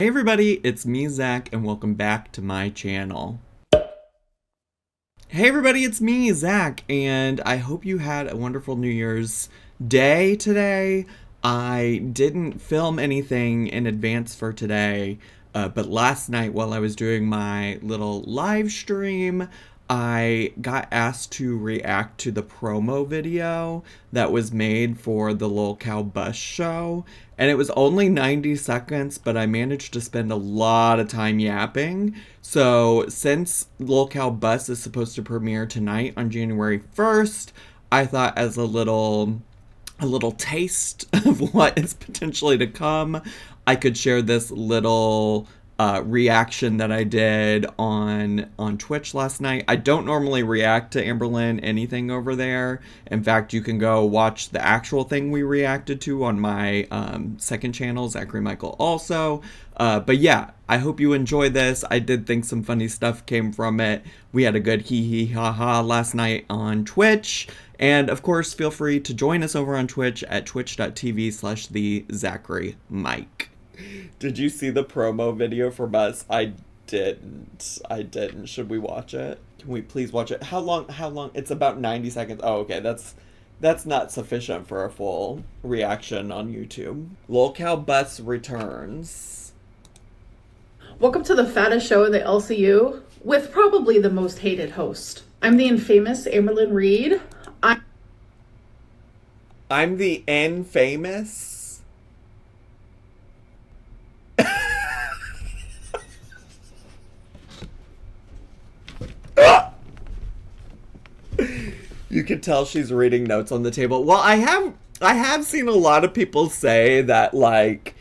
Hey everybody, it's me, Zach, and welcome back to my channel. Hey everybody, it's me, Zach, and I hope you had a wonderful New Year's Day today. I didn't film anything in advance for today, but last night while I was doing my little live stream, I got asked to react to the promo video that was made for the Lolcow bus show, and it was only 90 seconds, but I managed to spend a lot of time yapping. So since Lolcow bus is supposed to premiere tonight on January 1st, I thought as a little taste of what is potentially to come, I could share this little reaction that I did on Twitch last night. I don't normally react to Amberlynn anything over there. In fact, you can go watch the actual thing we reacted to on my second channel, Zachary Michael also. But yeah, I hope you enjoy this. I did think some funny stuff came from it. We had a good hee hee ha ha last night on Twitch. And of course, feel free to join us over on Twitch at twitch.tv/thezacharymike. Did you see the promo video for us? I didn't. Should we watch it? Can we please watch it? How long? It's about 90 seconds. Oh, okay. That's not sufficient for a full reaction on YouTube. Lolcow bus returns. Welcome to the fattest show in the LCU with probably the most hated host. I'm the infamous Amberlynn Reed. I'm the infamous. You can tell she's reading notes on the table. Well, I have seen a lot of people say that, like,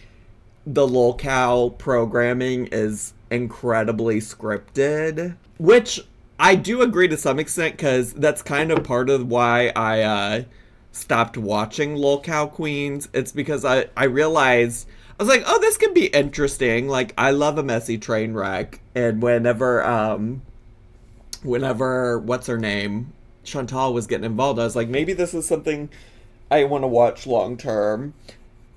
the Lolcow programming is incredibly scripted, which I do agree to some extent, because that's kind of part of why I stopped watching Lolcow Queens. It's because I realized, I was like, oh, this could be interesting. Like, I love a messy train wreck, and whenever what's her name, Chantal, was getting involved, I was like, maybe this is something I want to watch long term.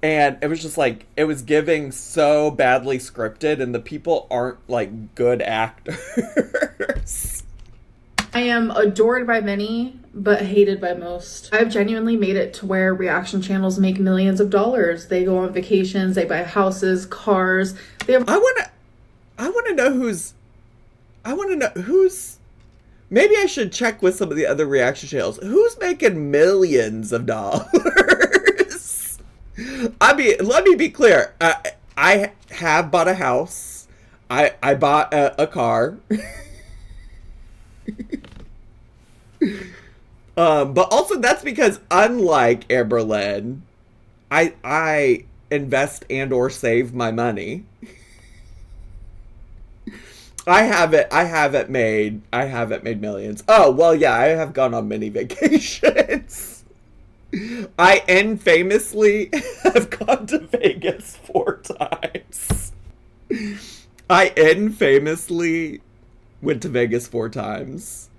And it was just like, it was giving so badly scripted, and the people aren't like good actors. I am adored by many, but hated by most. I've genuinely made it to where reaction channels make millions of dollars. They go on vacations, they buy houses, cars. They have. I want to know who's. Maybe I should check with some of the other reaction channels. Who's making millions of dollars? I mean, let me be clear. I have bought a house. I bought a car. But also that's because, unlike Amberlynn, I invest and or save my money. I haven't made millions. Oh, well, yeah, I have gone on many vacations. I infamously have gone to Vegas 4 times. I infamously went to Vegas 4 times.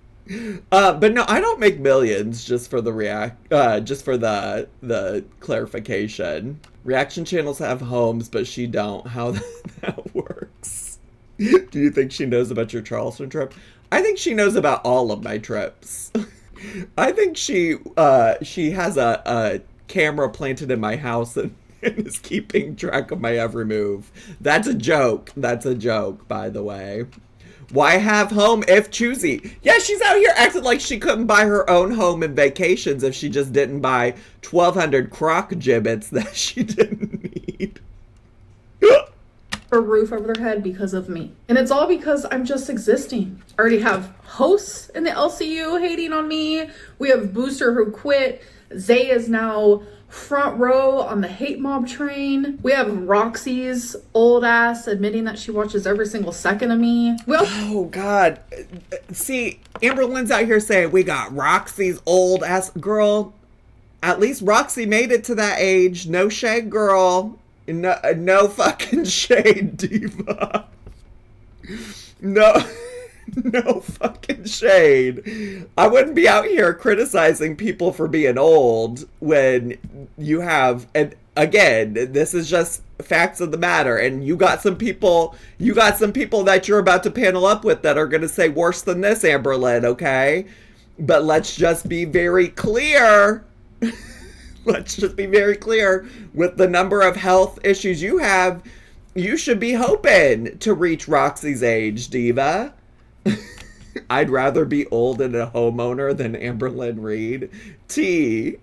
But no, I don't make millions, just for the the clarification. Reaction channels have homes, but she don't. How that works. Do you think she knows about your Charleston trip? I think she knows about all of my trips. I think she has a camera planted in my house and is keeping track of my every move. That's a joke. That's a joke, by the way. Why have home if choosy? Yeah, she's out here acting like she couldn't buy her own home and vacations if she just didn't buy 1,200 croc gibbets that she didn't need. A roof over their head because of me. And it's all because I'm just existing. I already have hosts in the LCU hating on me. We have Booster who quit. Zay is now front row on the hate mob train. We have Roxy's old ass admitting that she watches every single second of me. Oh God. See, Amberlynn's out here saying we got Roxy's old ass. Girl, at least Roxy made it to that age. No shade, girl. No fucking shade, diva. No fucking shade. I wouldn't be out here criticizing people for being old when you have, and again, this is just facts of the matter, and you got some people that you're about to panel up with that are going to say worse than this, Amberlynn, okay? But let's just be very clear. Let's just be very clear with the number of health issues you have. You should be hoping to reach Roxy's age, diva. I'd rather be old and a homeowner than Amberlynn Reed. T.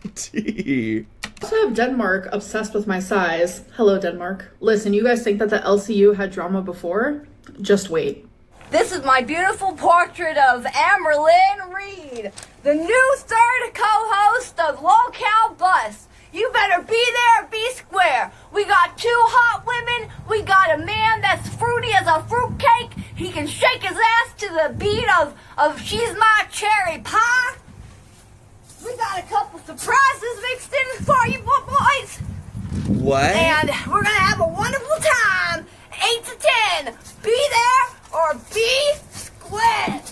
I also have Denmark obsessed with my size. Hello, Denmark. Listen, you guys think that the LCU had drama before? Just wait. This is my beautiful portrait of Amberlynn Reed, the new third co-host of Lolcow Bus. You better be there or be square. We got 2 hot women. We got a man that's fruity as a fruitcake. He can shake his ass to the beat of She's My Cherry Pie. We got a couple surprises mixed in for you boys. What? And we're going to have a wonderful time. 8 to 10. Be there or be square.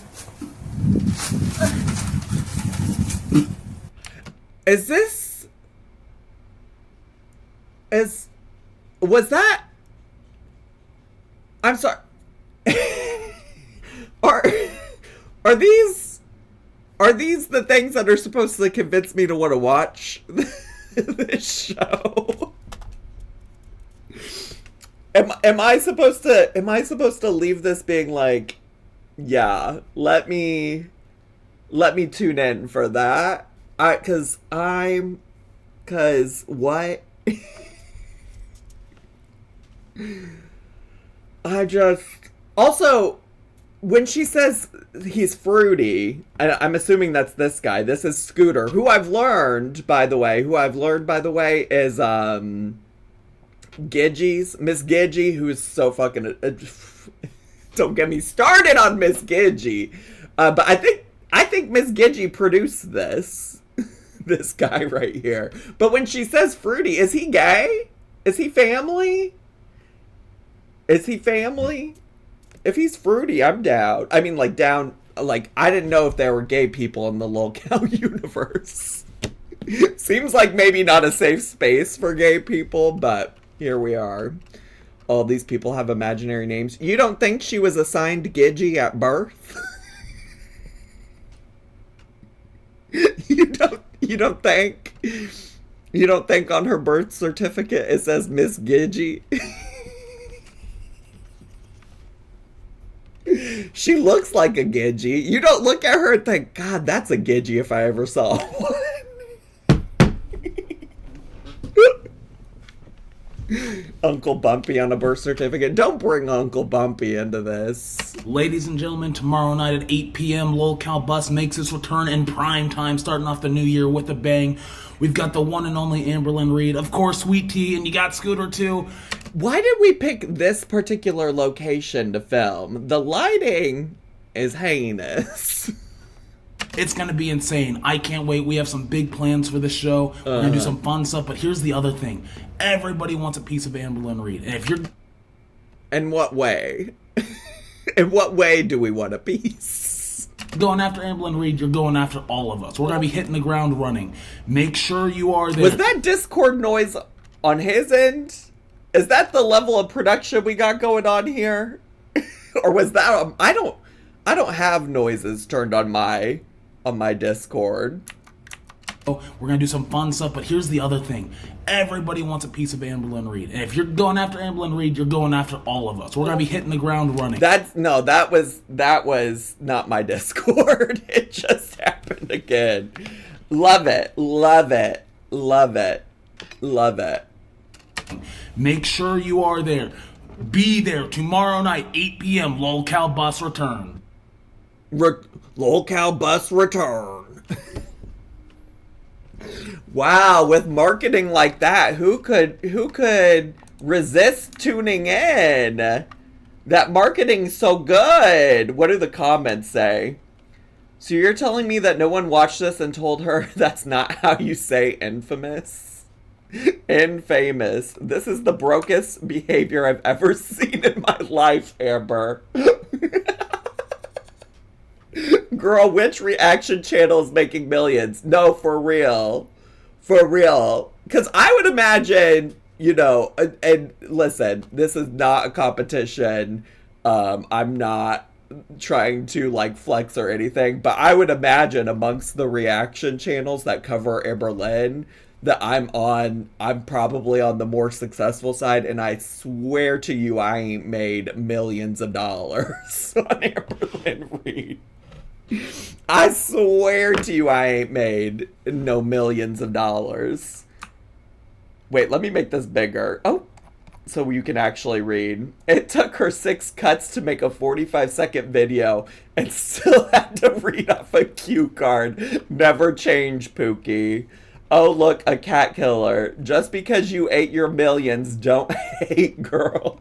Was that? I'm sorry. Are these the things that are supposed to convince me to want to watch this show? Am I supposed to leave this being like, yeah, let me tune in for that? Cause what? Also, when she says he's fruity, and I'm assuming that's this guy. This is Scooter, who I've learned, by the way, is Gidgey's Miss Gidgey, who's so fucking. Don't get me started on Miss Gidgey, but I think Miss Gidgey produced this guy right here. But when she says fruity, is he gay? Is he family? Is he family? If he's fruity, I'm down. I mean, like, down. Like, I didn't know if there were gay people in the Lolcow universe. Seems like maybe not a safe space for gay people, but here we are. All these people have imaginary names. You don't think she was assigned Gidgey at birth? You don't think? You don't think on her birth certificate it says Miss Gidgey? She looks like a Gidgey. You don't look at her and think, God, that's a Gidgey if I ever saw one. Uncle Bumpy on a birth certificate. Don't bring Uncle Bumpy into this. Ladies and gentlemen, tomorrow night at 8 p.m., Lolcow Bus makes its return in prime time, starting off the new year with a bang. We've got the one and only Amberlynn Reed, of course, Sweet Tea, and you got Scooter too. Why did we pick this particular location to film? The lighting is heinous. It's going to be insane. I can't wait. We have some big plans for this show. We're going to do some fun stuff, but here's the other thing. Everybody wants a piece of Amberlynn Reed. And if you're... In what way? In what way do we want a piece? Going after Amberlynn Reed, you're going after all of us. We're going to be hitting the ground running. Make sure you are there. Was that Discord noise on his end? Is that the level of production we got going on here? Or was that... I don't have noises turned on my Discord. Oh, we're going to do some fun stuff, but here's the other thing. Everybody wants a piece of Amberlynn Reed. And if you're going after Amberlynn Reed, you're going after all of us. We're going to be hitting the ground running. That was not my Discord. It just happened again. Love it. Love it. Love it. Love it. Make sure you are there. Be there tomorrow night, 8 p.m. Lolcow Bus return. Lolcow Bus return. Wow, with marketing like that, who could resist tuning in? That marketing's so good. What do the comments say? So you're telling me that no one watched this and told her that's not how you say infamous? Infamous. This is the brokest behavior I've ever seen in my life, Amber. Girl, which reaction channel is making millions? No, for real. For real. Because I would imagine, you know, and listen, this is not a competition. I'm not trying to like flex or anything, but I would imagine amongst the reaction channels that cover Amberlynn that I'm probably on the more successful side, and I swear to you I ain't made millions of dollars on Amberlynn Reid. I swear to you I ain't made no millions of dollars. Wait, let me make this bigger. Oh, so you can actually read. It took her 6 cuts to make a 45-second video and still had to read off a cue card. Never change, Pookie. Oh, look, a cat killer. Just because you ate your millions, don't hate, girl.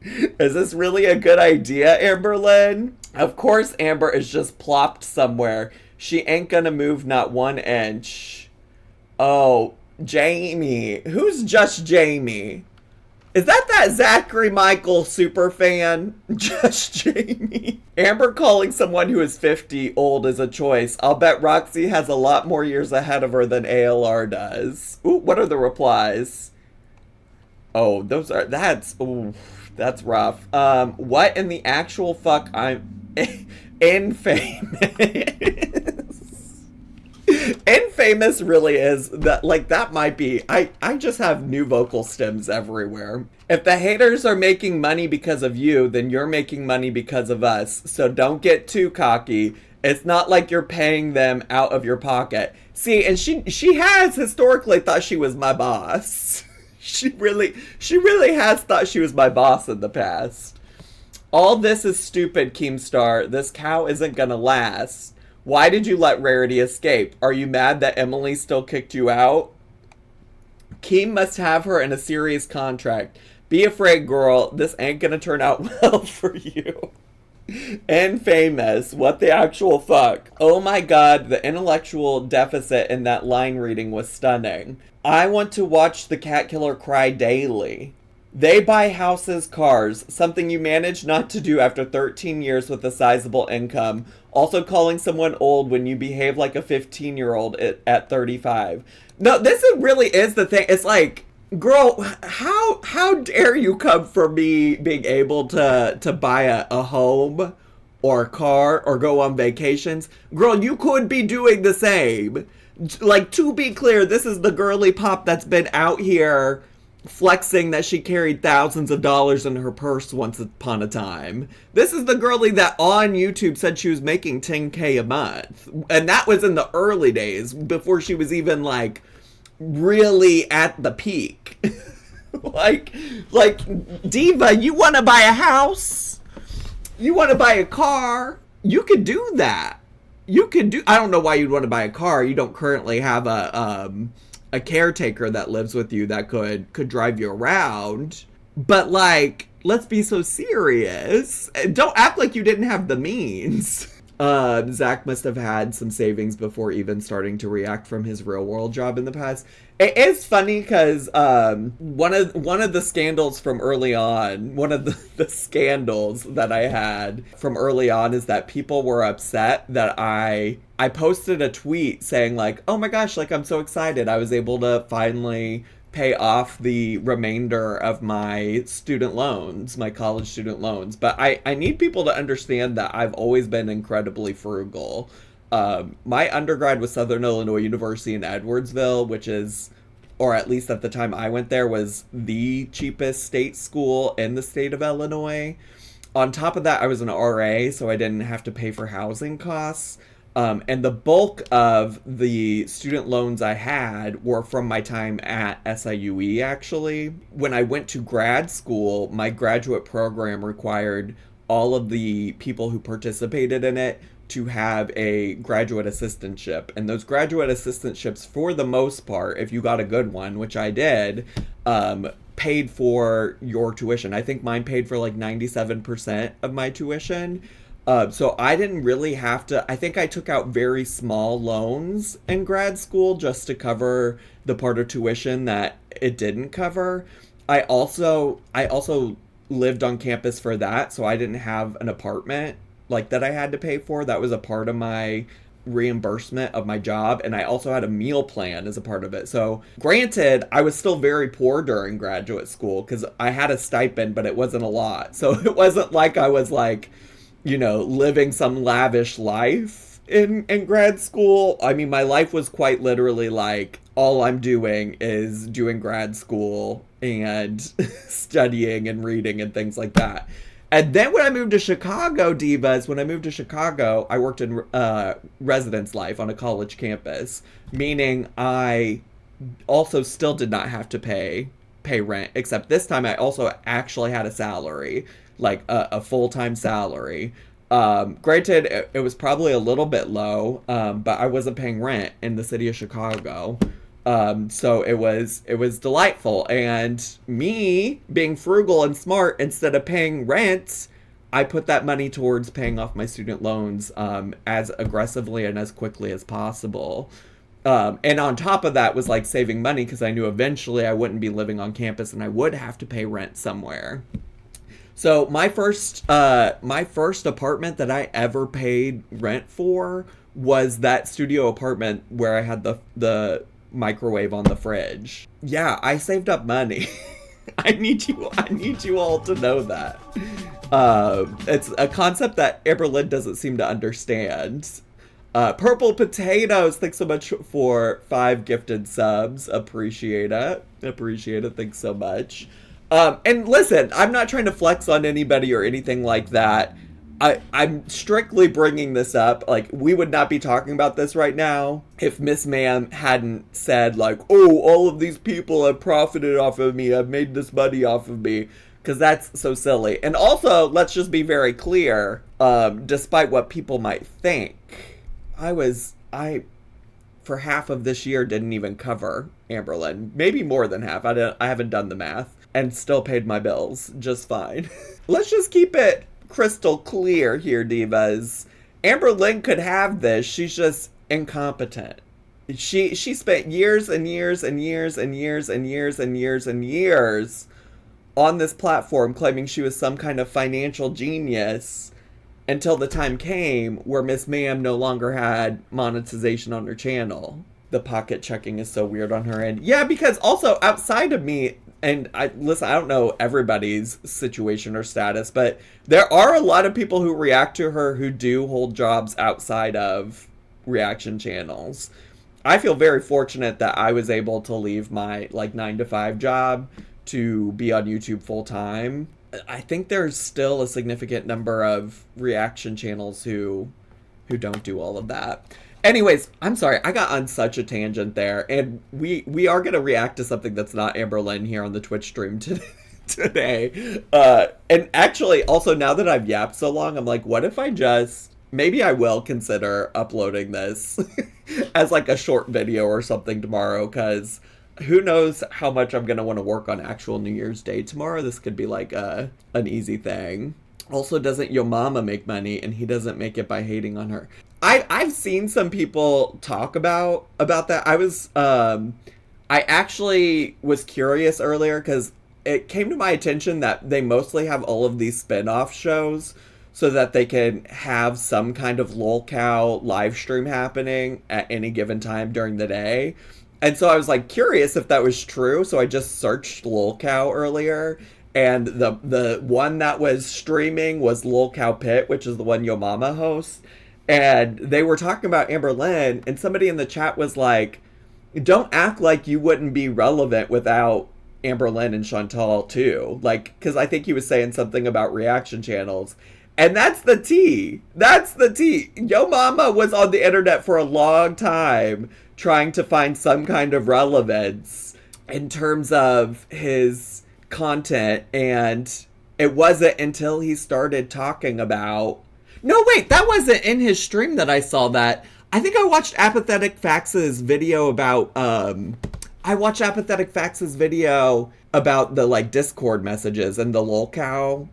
Is this really a good idea, Amberlynn? Of course Amber is just plopped somewhere. She ain't gonna move not 1 inch. Oh, Jamie. Who's just Jamie? Is that Zachary Michael super fan? Just Jamie. Amber calling someone who is 50 old is a choice. I'll bet Roxy has a lot more years ahead of her than ALR does. Ooh, what are the replies? Oh, that's rough. What in the actual fuck? I'm infamous. Infamous really is that, like, that might be, I just have new vocal stems everywhere. If the haters are making money because of you, then you're making money because of us. So don't get too cocky. It's not like you're paying them out of your pocket. See, and she has historically thought she was my boss. She really has thought she was my boss in the past. All this is stupid, Keemstar. This cow isn't gonna last. Why did you let Rarity escape? Are you mad that Emily still kicked you out? Keem must have her in a serious contract. Be afraid, girl. This ain't gonna turn out well for you. And famous. What the actual fuck? Oh my god, the intellectual deficit in that line reading was stunning. I want to watch the cat killer cry daily. They buy houses, cars, something you manage not to do after 13 years with a sizable income. Also calling someone old when you behave like a 15-year-old at 35. No, this really is the thing. It's like, girl, how dare you come for me being able to buy a home or a car or go on vacations? Girl, you could be doing the same. Like, to be clear, this is the girly pop that's been out here flexing that she carried thousands of dollars in her purse once upon a time. This is the girly that on YouTube said she was making $10K a month. And that was in the early days, before she was even, like, really at the peak. like, Diva, you want to buy a house? You want to buy a car? You could do that. I don't know why you'd want to buy a car. You don't currently have a caretaker that lives with you that could drive you around. But, like, let's be so serious. Don't act like you didn't have the means. Zach must have had some savings before even starting to react from his real world job in the past. It is funny because one of the scandals from early on, one of the scandals that I had from early on is that people were upset that I posted a tweet saying, like, oh my gosh, like, I'm so excited. I was able to finally pay off the remainder of my student loans, my college student loans. But I need people to understand that I've always been incredibly frugal. My undergrad was Southern Illinois University in Edwardsville, which is, or at least at the time I went there, was the cheapest state school in the state of Illinois. On top of that, I was an RA, so I didn't have to pay for housing costs. And the bulk of the student loans I had were from my time at SIUE, actually. When I went to grad school, my graduate program required all of the people who participated in it to have a graduate assistantship. And those graduate assistantships, for the most part, if you got a good one, which I did, paid for your tuition. I think mine paid for like 97% of my tuition. So I didn't really have to, I think I took out very small loans in grad school just to cover the part of tuition that it didn't cover. I also lived on campus for that, so I didn't have an apartment like that I had to pay for. That was a part of my reimbursement of my job, and I also had a meal plan as a part of it. So granted, I was still very poor during graduate school because I had a stipend, but it wasn't a lot. So it wasn't like I was like, you know, living some lavish life in grad school. I mean, my life was quite literally like, all I'm doing is doing grad school and studying and reading and things like that. And then when I moved to Chicago, divas, I worked in residence life on a college campus, meaning I also still did not have to pay rent, except this time I also actually had a salary, like a full-time salary. Granted, it was probably a little bit low, but I wasn't paying rent in the city of Chicago. So it was delightful. And me being frugal and smart, instead of paying rent, I put that money towards paying off my student loans as aggressively and as quickly as possible. And on top of that was like saving money because I knew eventually I wouldn't be living on campus and I would have to pay rent somewhere. So my first apartment that I ever paid rent for was that studio apartment where I had the microwave on the fridge. Yeah, I saved up money. I need you all to know that. It's a concept that Amberlynn doesn't seem to understand. Purple Potatoes, thanks so much for 5 gifted subs. Appreciate it. Thanks so much. And listen, I'm not trying to flex on anybody or anything like that. I'm strictly bringing this up. Like, we would not be talking about this right now if Miss Ma'am hadn't said, like, oh, all of these people have profited off of me. Have made this money off of me. Because that's so silly. And also, let's just be very clear, despite what people might think, I for half of this year didn't even cover Amberlynn. Maybe more than half. I haven't done the math. And still paid my bills just fine. Let's just keep it crystal clear here, divas. Amberlynn could have this. She's just incompetent. She spent years and years and years and years and years and years and years on this platform claiming she was some kind of financial genius until the time came where Miss Ma'am no longer had monetization on her channel. The pocket checking is so weird on her end. Yeah, because also outside of me, and I don't know everybody's situation or status, but there are a lot of people who react to her who do hold jobs outside of reaction channels. I feel very fortunate that I was able to leave my 9-to-5 job to be on YouTube full time. I think there's still a significant number of reaction channels who don't do all of that. Anyways, I'm sorry, I got on such a tangent there, and we are going to react to something that's not Amberlynn here on the Twitch stream today. And actually, also, now that I've yapped so long, I'm like, what if maybe I will consider uploading this as like a short video or something tomorrow, because who knows how much I'm going to want to work on actual New Year's Day tomorrow. This could be like an easy thing. Also, doesn't Yo Mama make money, and he doesn't make it by hating on her? I've seen some people talk about that. I actually was curious earlier because it came to my attention that they mostly have all of these spin-off shows so that they can have some kind of Lolcow live stream happening at any given time during the day. And so I was like curious if that was true. So I just searched Lolcow earlier. And the one that was streaming was Lolcow Pit, which is the one Yo Mama hosts. And they were talking about Amberlynn, and somebody in the chat was like, don't act like you wouldn't be relevant without Amberlynn and Chantal too. Like, because I think he was saying something about reaction channels. And that's the tea. That's the tea. Yo Mama was on the internet for a long time trying to find some kind of relevance in terms of his content. And it wasn't until he started talking about... No, wait, that wasn't in his stream that I saw that. I think I watched Apathetic Fax's video about, the, Discord messages and the Lolcow,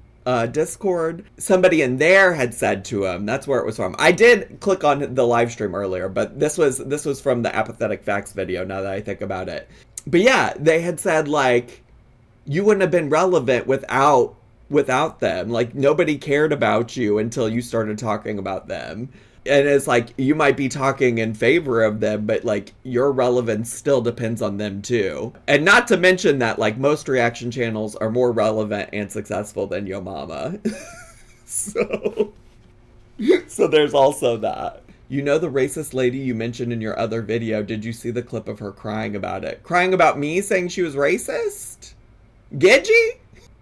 Discord. Somebody in there had said to him, that's where it was from. I did click on the live stream earlier, but this was from the Apathetic Fax video, now that I think about it. But yeah, they had said, you wouldn't have been relevant without them. Nobody cared about you until you started talking about them. And it's like, you might be talking in favor of them, but like your relevance still depends on them too. And not to mention that like most reaction channels are more relevant and successful than Yo Mama. So there's also that. You know the racist lady you mentioned in your other video, did you see the clip of her crying about it? Crying about me saying she was racist? Gedgie?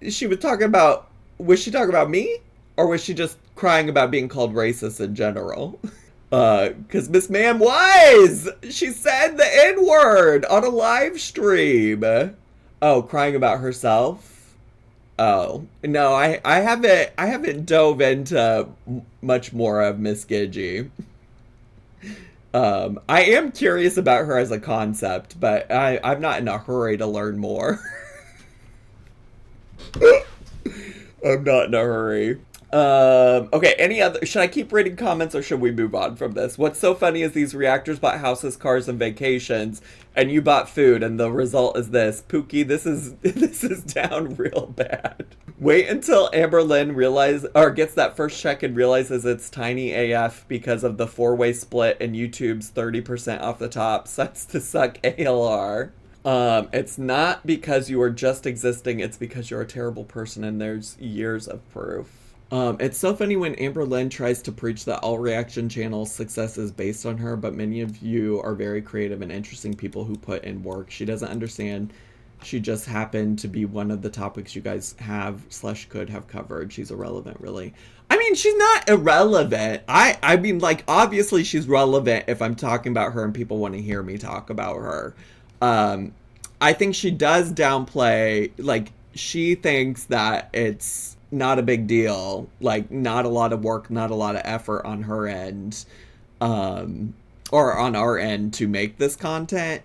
She was talking about, was she talking about me? Or was she just crying about being called racist in general? Because Miss Ma'am was! She said the N-word on a live stream. Oh, crying about herself? Oh, no, I haven't dove into much more of Miss Gidgey. I am curious about her as a concept, but I'm not in a hurry to learn more. I'm not in a hurry. Okay, any other... Should I keep reading comments or should we move on from this? What's so funny is these reactors bought houses, cars, and vacations, and you bought food, and the result is this. Pookie, this is down real bad. Wait until Amberlynn gets that first check and realizes it's tiny AF because of the 4-way split and YouTube's 30% off the top. Sucks to suck ALR. It's not because you are just existing, it's because you're a terrible person and there's years of proof. It's so funny when Amberlynn tries to preach that all reaction channels' success is based on her, but many of you are very creative and interesting people who put in work. She doesn't understand. She just happened to be one of the topics you guys have/could have covered. She's irrelevant, really. I mean, she's not irrelevant. I mean, like, obviously she's relevant if I'm talking about her and people want to hear me talk about her. I think she does downplay, like, she thinks that it's not a big deal, like not a lot of work, not a lot of effort on her end, or on our end to make this content.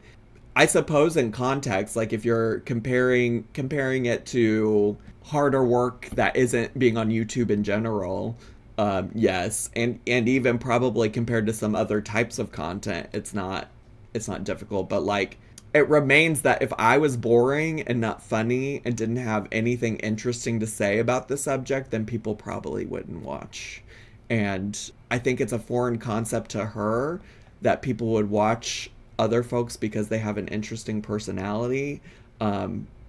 I suppose in context, like if you're comparing it to harder work that isn't being on YouTube in general, yes, and even probably compared to some other types of content, it's not difficult, but like it remains that if I was boring and not funny and didn't have anything interesting to say about the subject, then people probably wouldn't watch. And I think it's a foreign concept to her that people would watch other folks because they have an interesting personality,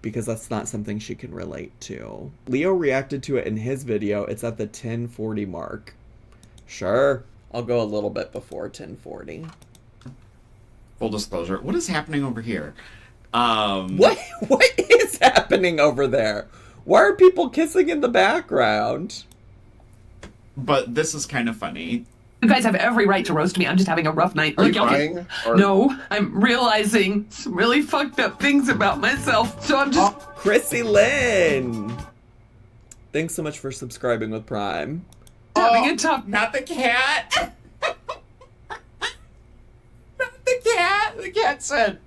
because that's not something she can relate to. Leo reacted to it in his video. It's at the 1040 mark. Sure, I'll go a little bit before 1040. Full disclosure, what is happening over here? What is happening over there? Why are people kissing in the background? But this is kind of funny. You guys have every right to roast me. I'm just having a rough night. Are you crying? No, I'm realizing some really fucked up things about myself. So I'm just... Chrissy Lynn! Thanks so much for subscribing with Prime. having a tough... Not the cat! Not the cat! The cat said...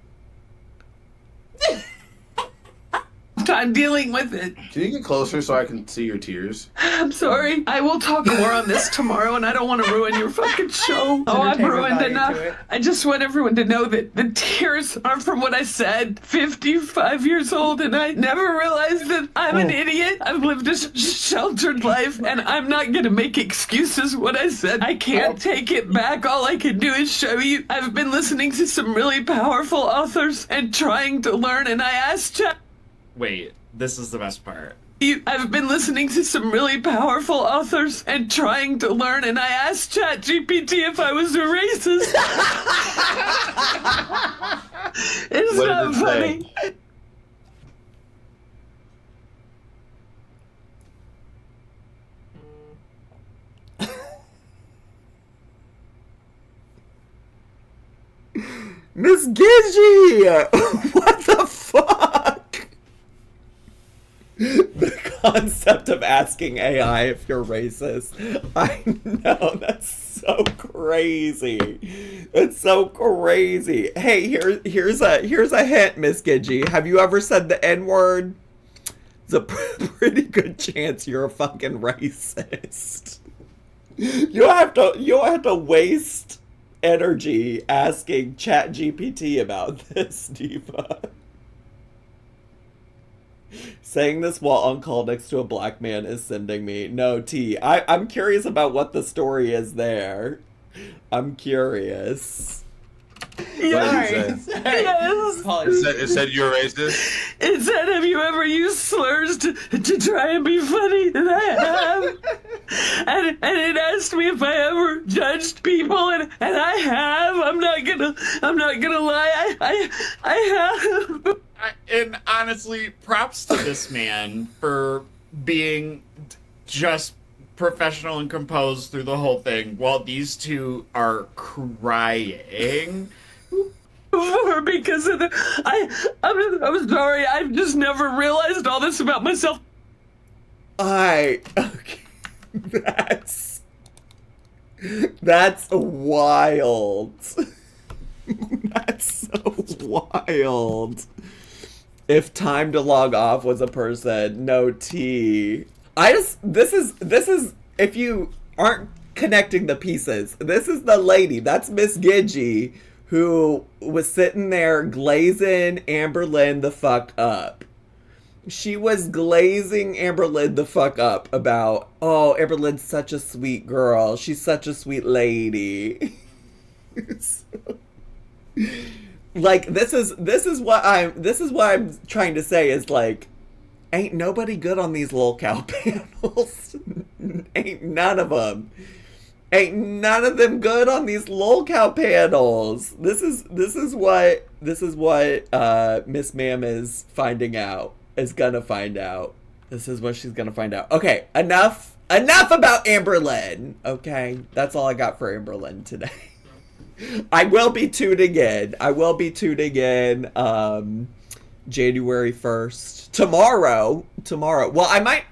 time dealing with it. Can you get closer so I can see your tears? I'm sorry. I will talk more on this tomorrow, and I don't want to ruin your fucking show. Oh, I've ruined enough. I just want everyone to know that the tears aren't from what I said. 55 years old, and I never realized that I'm an idiot. I've lived a sheltered life, and I'm not going to make excuses what I said. I can't take it back. All I can do is show you. I've been listening to some really powerful authors and trying to learn, and I asked Chat. Wait, this is the best part. I've been listening to some really powerful authors and trying to learn, and I asked ChatGPT if I was a racist. It's What not did it funny. say? Miss Gidgey! What the fuck? The concept of asking AI if you're racist. I know, that's so crazy. It's so crazy. Hey, here's a hint, Miss Gidgey. Have you ever said the N-word? It's a pretty good chance you're a fucking racist. You don't have to waste energy asking ChatGPT about this, Diva. Saying this while on call next to a black man is sending me. No, T. I'm curious about what the story is there. I'm curious. Yes. Yes. It said you're racist. It said, have you ever used slurs to try and be funny? And I have. And it asked me if I ever judged people, and I have. I'm not gonna lie. I have. And honestly, props to this man for being just professional and composed through the whole thing while these 2 are crying. Because of I'm sorry. I've just never realized all this about myself. Okay. That's wild. That's so wild. If time to log off was a person, no tea. This is if you aren't connecting the pieces, this is the lady, that's Miss Gidgey, who was sitting there glazing Amberlynn the fuck up. She was glazing Amberlynn the fuck up about, oh, Amberlynn's such a sweet girl. She's such a sweet lady. Like, this is what I'm trying to say is, like, ain't nobody good on these Lolcow panels. Ain't none of them. Ain't none of them good on these Lolcow panels. This is what Miss Ma'am is finding out. Is gonna find out. This is what she's gonna find out. Okay, enough about Amberlynn. Okay, that's all I got for Amberlynn today. I will be tuning in. January 1st. Tomorrow. Well, I might.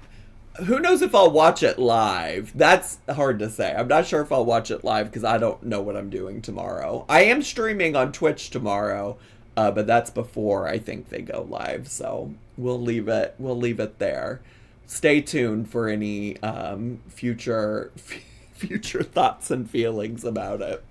Who knows if I'll watch it live? That's hard to say. I'm not sure if I'll watch it live because I don't know what I'm doing tomorrow. I am streaming on Twitch tomorrow, but that's before I think they go live. So we'll leave it there. Stay tuned for any future thoughts and feelings about it.